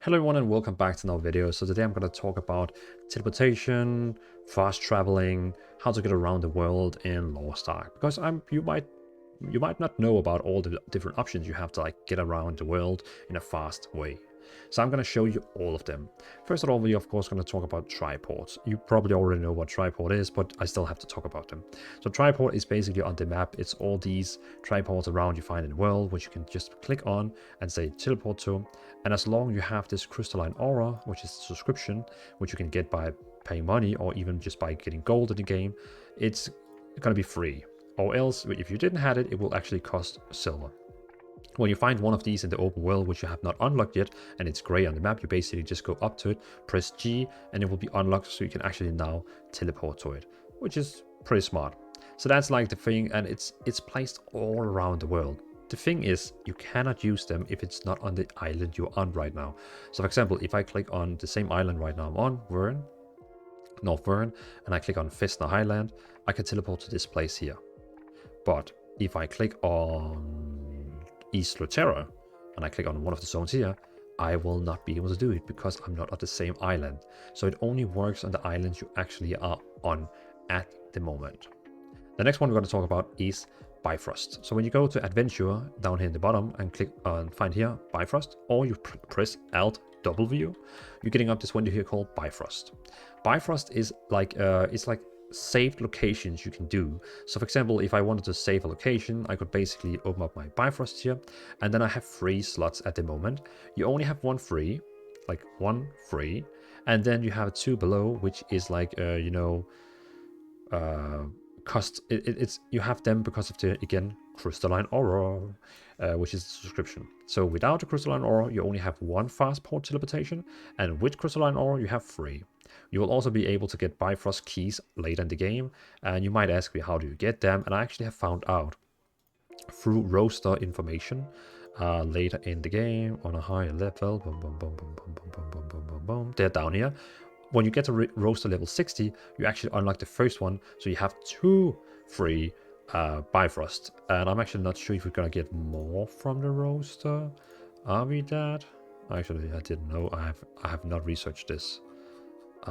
Hello everyone and welcome back to another video. So today I'm going to talk about teleportation, fast traveling, how to get around the world in Lost Ark. Because you might not know about all the different options you have to like get around the world in a fast way. So I'm going to show you all of them. First of all, we're of course going to talk about triports. You probably already know what triport is, but I still have to talk about them. So triport is basically on the map. It's all these triports around you find in the world, which you can just click on and say teleport to. And as long as you have this crystalline aura, which is a subscription, which you can get by paying money or even just by getting gold in the game, it's going to be free. Or else, if you didn't have it, it will actually cost silver. When you find one of these in the open world, which you have not unlocked yet, and it's gray on the map, you basically just go up to it, press G, and it will be unlocked so you can actually now teleport to it, which is pretty smart. So that's like the thing, and it's placed all around the world. The thing is, you cannot use them if it's not on the island you're on right now. So for example, if I click on the same island right now I'm on, North Vern, and I click on Festner Highland, I can teleport to this place here. But if I click on East Lotera, and I click on one of the zones here, I will not be able to do it because I'm not on the same island. So it only works on the islands you actually are on at the moment. The next one we're going to talk about is Bifrost. So when you go to Adventure down here in the bottom and click on find here Bifrost, or you press Alt W, you're getting up this window here called Bifrost. Bifrost is like it's like saved locations you can do. So for example, if I wanted to save a location, I could basically open up my Bifrost here, and then I have 3 slots at the moment. You only have one free, and then you have 2 below, which is like cost. It's you have them because of the again crystalline aura, which is the subscription. So without the crystalline aura, you only have 1 fast port teleportation, and with crystalline aura, you have 3. You will also be able to get Bifrost keys later in the game, and you might ask me how do you get them, and I actually have found out through roster information later in the game on a higher level. Boom, boom, boom, boom, boom, boom, boom, boom, boom, boom, boom. They're down here. When you get to roster level 60, you actually unlock the first one, so you have 2 free Bifrost. And I'm actually not sure if we're gonna get more from the roster. Are we that? Actually, I didn't know. I have not researched this. It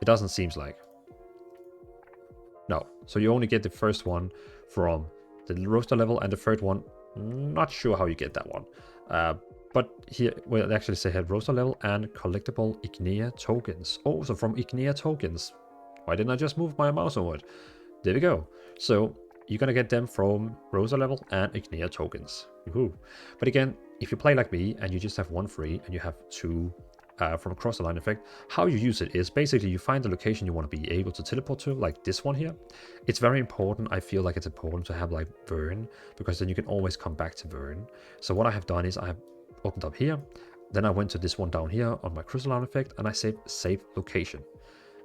doesn't seem like. No. So you only get the first one from the roster level, and the third one, not sure how you get that one. But here, well, they actually say here roster level and collectible Ignea tokens. Oh, so from Ignea tokens. Why didn't I just move my mouse over it? There we go. So you're gonna get them from roster level and Ignea tokens. Woohoo. But again, if you play like me and you just have 1 free and you have 2 from across the line effect, how you use it is basically you find the location you want to be able to teleport to, like this one here. It's very important. I feel like it's important to have like Vern, because then you can always come back to Vern. So what I have done is I have opened up here, then I went to this one down here on my crystalline effect, and I saved save location.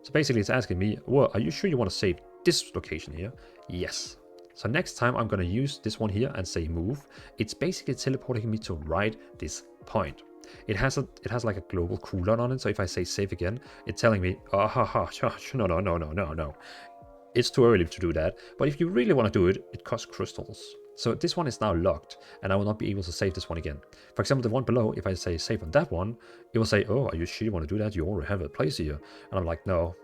So basically it's asking me, well, are you sure you want to save this location here? Yes. So next time I'm going to use this one here and say move. It's basically teleporting me to right this point. It has like a global cooldown on it, so if I say save again, it's telling me, no. It's too early to do that, but if you really want to do it, it costs crystals. So this one is now locked, and I will not be able to save this one again. For example, the one below, if I say save on that one, it will say, oh, are you sure you want to do that? You already have a place here. And I'm like, no.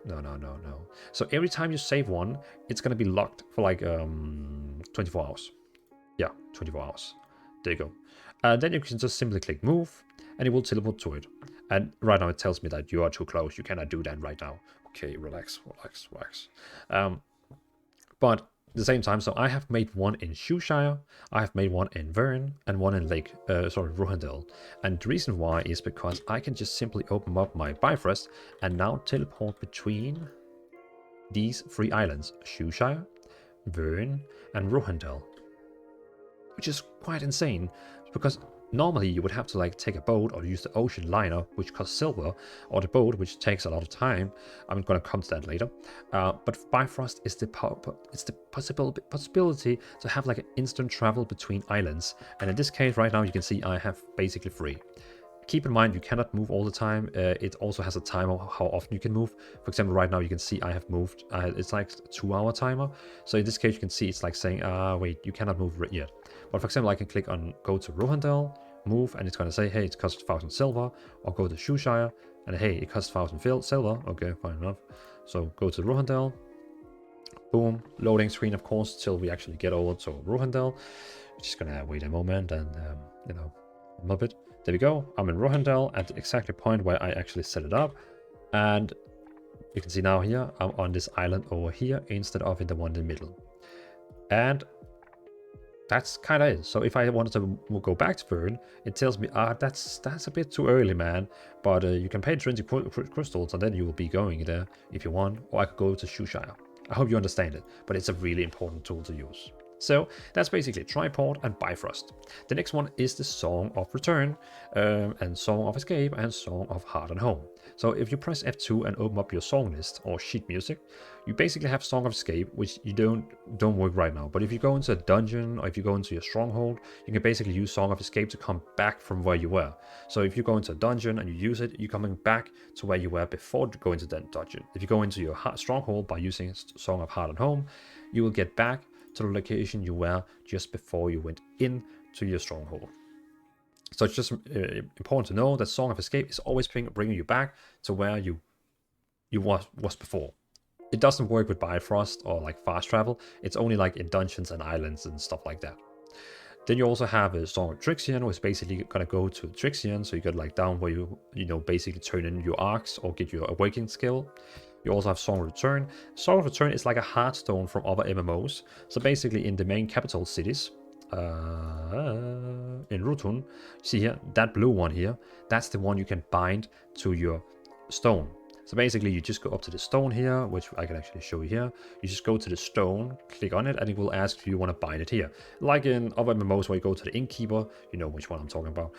So every time you save one, it's going to be locked for like 24 hours. Yeah, 24 hours. There you go. Then you can just simply click move, and it will teleport to it. And right now it tells me that you are too close. You cannot do that right now. Okay, relax. But at the same time, so I have made one in Shoeshire, I have made one in Vern, and one in Rohendel. And the reason why is because I can just simply open up my Bifrost and now teleport between these 3 islands, Shoeshire, Vern, and Rohendel. Which is quite insane, because normally you would have to like take a boat or use the ocean liner, which costs silver, or the boat, which takes a lot of time. I'm going to come to that later. But Bifrost is the possibility to have like an instant travel between islands. And in this case right now you can see I have basically 3. Keep in mind, you cannot move all the time. It also has a timer how often you can move. For example, right now you can see I have moved. It's like a 2-hour timer. So in this case, you can see it's like saying, wait, you cannot move yet. But for example, I can click on go to Rohandel, move, and it's going to say, hey, it costs 1,000 silver. Or go to Shoeshire, and hey, it costs 1,000 silver. Okay, fine enough. So go to Rohandel. Boom, loading screen, of course, till we actually get over to Rohandel. Just gonna wait a moment and, you know, a little bit. There we go. I'm in Rohandel at the exact point where I actually set it up. And you can see now here, I'm on this island over here instead of in the one in the middle. And that's kind of it. So if I wanted to go back to Vern, it tells me, that's a bit too early, man. But you can pay 20 crystals and then you will be going there if you want. Or I could go to Shoeshire. I hope you understand it, but it's a really important tool to use. So that's basically Triport and Bifrost. The next one is the Song of Return, and Song of Escape, and Song of Heart and Home. So if you press F2 and open up your song list or sheet music, you basically have Song of Escape, which you don't work right now. But if you go into a dungeon or if you go into your stronghold, you can basically use Song of Escape to come back from where you were. So if you go into a dungeon and you use it, you're coming back to where you were before going to that dungeon. If you go into your stronghold by using Song of Heart and Home, you will get back to the location you were just before you went in to your stronghold. So it's just important to know that Song of Escape is always bringing you back to where you was before. It doesn't work with Bifrost or like fast travel. It's only like in dungeons and islands and stuff like that. Then you also have a Song of Trixion, which is basically gonna go to Trixion, so you got like down where you know basically turn in your arcs or get your awakening skill. You also have Song of Return. Song of Return is like a Hearthstone from other MMOs. So basically in the main capital cities, in Rutun, see here, that blue one here, that's the one you can bind to your stone. So basically you just go up to the stone here, which I can actually show you here. You just go to the stone, click on it, and it will ask if you want to bind it here. Like in other MMOs where you go to the innkeeper, you know which one I'm talking about.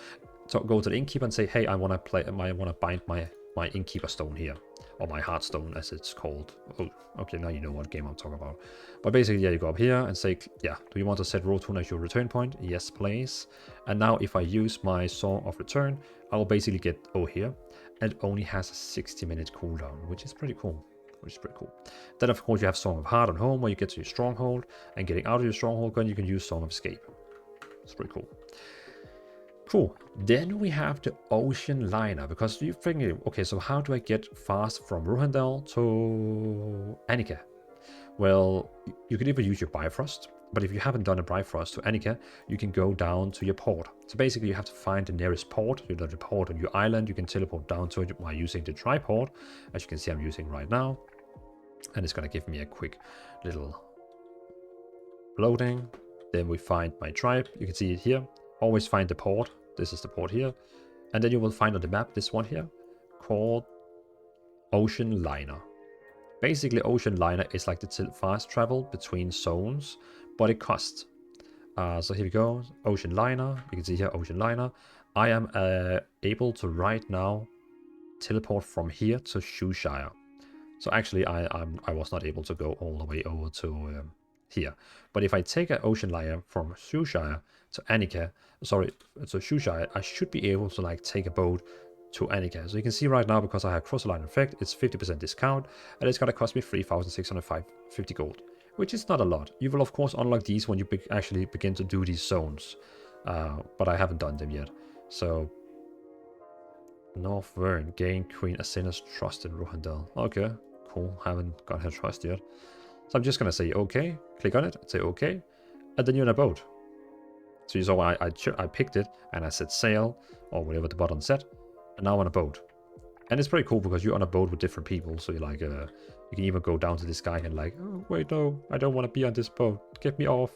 So go to the innkeeper and say, hey, I want to bind my innkeeper stone here, or my heartstone as it's called. Oh, okay, now you know what game I'm talking about. But basically, yeah, you go up here and say, yeah, do you want to set Rotun as your return point? Yes, please. And now if I use my Song of Return, I will basically get here, and it only has a 60-minute cooldown, which is pretty cool. Then of course you have Song of Heart and Home, where you get to your stronghold, and getting out of your stronghold, then you can use Song of Escape. It's pretty cool. Cool. Then we have the Ocean Liner, because you're thinking, okay, so how do I get fast from Rohandel to Annika? Well, you could even use your Bifrost, but if you haven't done a Bifrost to Annika, you can go down to your port. So basically you have to find the nearest port, the port on your island. You can teleport down to it by using the Triport, as you can see I'm using right now. And it's going to give me a quick little loading. Then we find my tribe. You can see it here. Always find the port. This is the port here. And then you will find on the map this one here called Ocean Liner. Basically, Ocean Liner is like the fast travel between zones, but it costs. So here we go, Ocean Liner. You can see here, Ocean Liner. I am able to right now teleport from here to Shoeshire. So actually, I was not able to go all the way over to here. But if I take an Ocean Liner from Shoeshire to Annika, sorry, to Shoeshire, I should be able to like take a boat to Annika. So you can see right now, because I have cross-line effect, it's 50% discount, and it's gonna cost me 3,650 gold, which is not a lot. You will of course unlock these when you actually begin to do these zones, but I haven't done them yet. So North Vern, gain Queen Asena's trust in Rohandel. Okay, cool, haven't got her trust yet. So I'm just gonna say okay, click on it, say okay, and then you're in a boat. So you saw I picked it and I said sail, or whatever the button said, and now I'm on a boat. And it's pretty cool because you're on a boat with different people, so you're like, you can even go down to this guy and like, oh, wait, no, I don't want to be on this boat, get me off.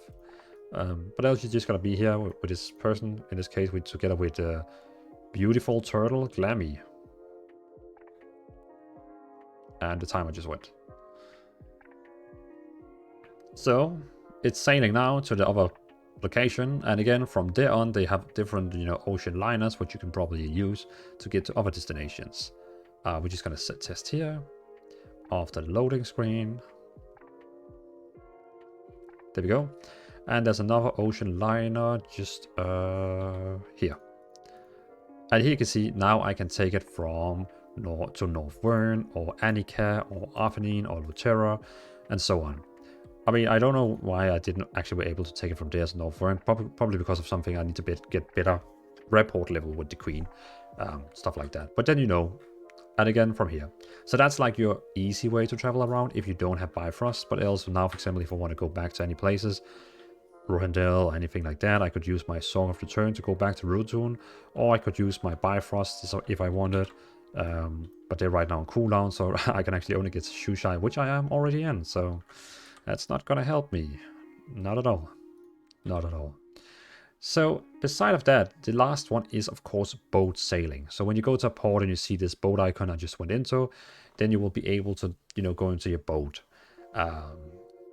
But else you're just gonna be here with this person, in this case, together with beautiful turtle Glammy. And the timer just went. So it's sailing now to the other location, and again from there on they have different ocean liners which you can probably use to get to other destinations. We're just gonna set test here after the loading screen. There we go. And there's another ocean liner just here. And here you can see now I can take it from North to Northvern or Annika or Arphanine or Luterra and so on. I mean, I don't know why I didn't actually be able to take it from there to Northvern. Probably because of something I need to get better report level with the Queen. Stuff like that. But then you know, and again from here. So that's like your easy way to travel around if you don't have Bifrost. But also now, for example, if I want to go back to any places, Rohendel or anything like that, I could use my Song of Return to go back to Rutun, or I could use my Bifrost if I wanted. But they're right now on cooldown, so I can actually only get Shushai, which I am already in, so that's not gonna help me. Not at all. Not at all. So, beside of that, the last one is, of course, boat sailing. So when you go to a port and you see this boat icon I just went into, then you will be able to, go into your boat.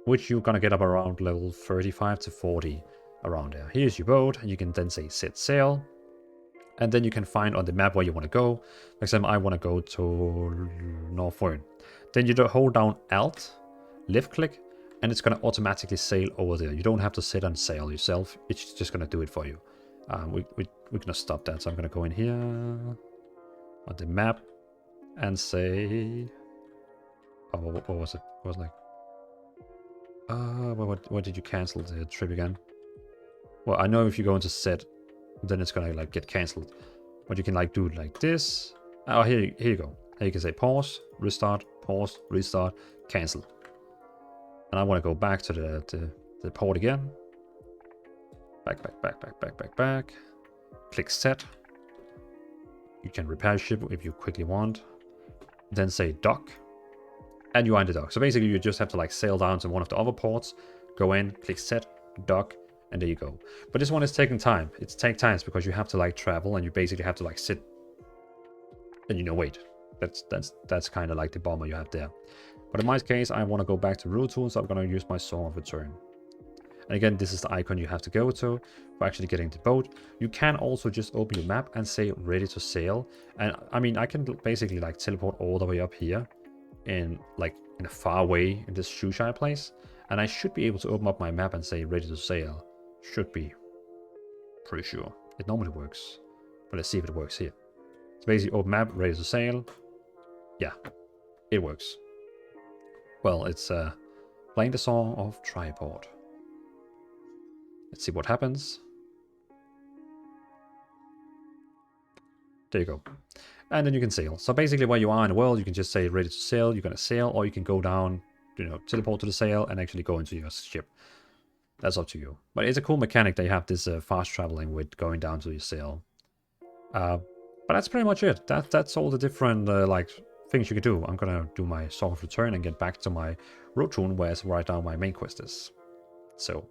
Which you're gonna get up around level 35 to 40, around there. Here's your boat, and you can then say set sail. And then you can find on the map where you want to go. For example, I want to go to Northvern. Then you hold down Alt, left click, and it's going to automatically sail over there. You don't have to sit and sail yourself. It's just going to do it for you. We're going to stop that. So I'm going to go in here on the map and say... Oh, what was it? What was it like? What did you cancel the trip again? Well, I know if you go into set, then it's gonna like get cancelled. But you can like do it like this. Oh, here you go. Here you can say pause, restart, cancel. And I want to go back to the port again. Back. Click set. You can repair ship if you quickly want. Then say dock. And you are in the dock. So basically you just have to like sail down to one of the other ports, go in, click set, dock, and there you go. But this one is taking time. It's take times because you have to like travel and you basically have to like sit and wait. That's kind of like the bummer you have there. But in my case, I want to go back to Rutun, so I'm going to use my Song of Return. And again, this is the icon you have to go to for actually getting the boat. You can also just open your map and say ready to sail. And I mean, I can basically like teleport all the way up here in a far away in this Shushai place. And I should be able to open up my map and say ready to sail. Should be. Pretty sure. It normally works. But let's see if it works here. So basically open map, ready to sail. Yeah, it works. Well, it's playing the song of Triport. Let's see what happens. There you go. And then you can sail. So basically where you are in the world, you can just say ready to sail, you're going to sail, or you can go down, teleport to the sail and actually go into your ship. That's up to you. But it's a cool mechanic that you have this fast traveling with going down to your sail. But that's pretty much it. That's all the different things you can do. I'm gonna do my Song of Return and get back to my Rotune, where right now my main quest is. So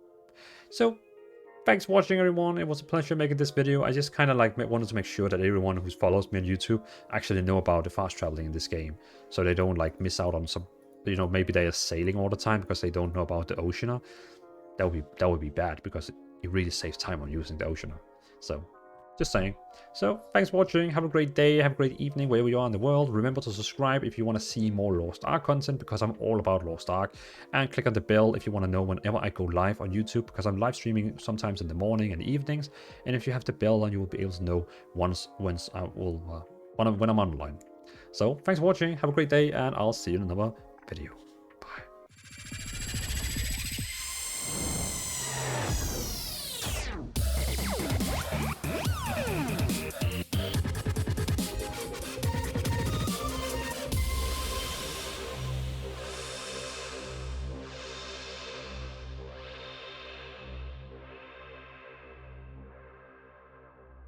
thanks for watching, everyone. It was a pleasure making this video. I just kind of wanted to make sure that everyone who follows me on YouTube actually know about the fast traveling in this game, so they don't miss out on some. Maybe they are sailing all the time because they don't know about the Oceaner. That would be bad because it really saves time on using the Oceaner. So, just saying. So, thanks for watching. Have a great day. Have a great evening wherever you are in the world. Remember to subscribe if you want to see more Lost Ark content, because I'm all about Lost Ark. And click on the bell if you want to know whenever I go live on YouTube, because I'm live streaming sometimes in the morning and evenings. And if you have the bell on, you will be able to know when I'm online. So, thanks for watching. Have a great day, and I'll see you in another video.